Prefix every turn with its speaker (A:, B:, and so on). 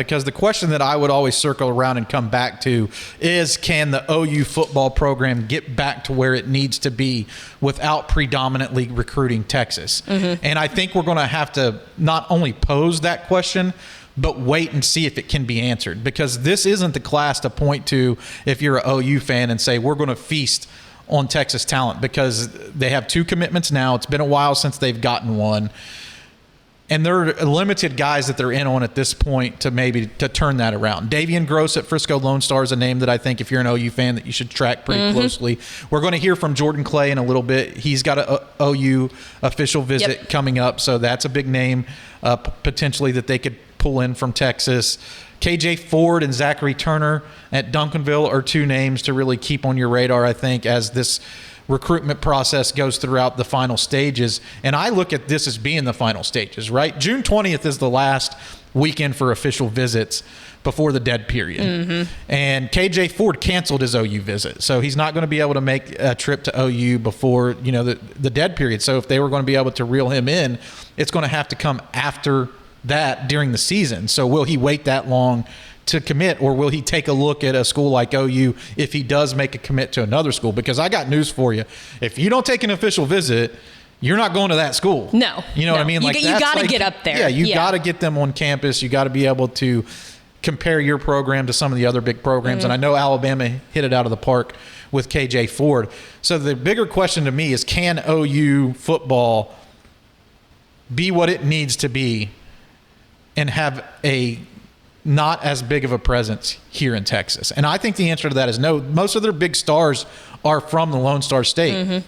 A: Because the question that I would always circle around and come back to is, can the OU football program get back to where it needs to be without predominantly recruiting Texas? And I think we're going to have to not only pose that question, but wait and see if it can be answered. Because this isn't the class to point to if you're an OU fan and say, we're going to feast on Texas talent, because they have 2 commitments now. It's been a while since they've gotten one. And there are limited guys that they're in on at this point to turn that around. Davian Gross at Frisco Lone Star is a name that I think, if you're an OU fan, that you should track pretty closely. We're going to hear from Jordan Clay in a little bit. He's got a OU official visit coming up, so that's a big name potentially that they could pull in from Texas. KJ Ford and Zachary Turner at Duncanville are 2 names to really keep on your radar, I think, as this recruitment process goes throughout the final stages. And I look at this as being the final stages, right? June 20th is the last weekend for official visits before the dead period. And KJ Ford canceled his OU visit, so he's not going to be able to make a trip to OU before, the dead period. So if they were going to be able to reel him in, it's going to have to come after that during the season. So will he wait that long to commit, or will he take a look at a school like OU if he does make a commit to another school? Because I got news for you. If you don't take an official visit, you're not going to that school.
B: No.
A: You know what I mean?
B: You got to get up there.
A: Yeah, you got to get them on campus. You got to be able to compare your program to some of the other big programs. And I know Alabama hit it out of the park with KJ Ford. So the bigger question to me is, can OU football be what it needs to be and have a not as big of a presence here in Texas? And I think the answer to that is no. Most of their big stars are from the Lone Star State.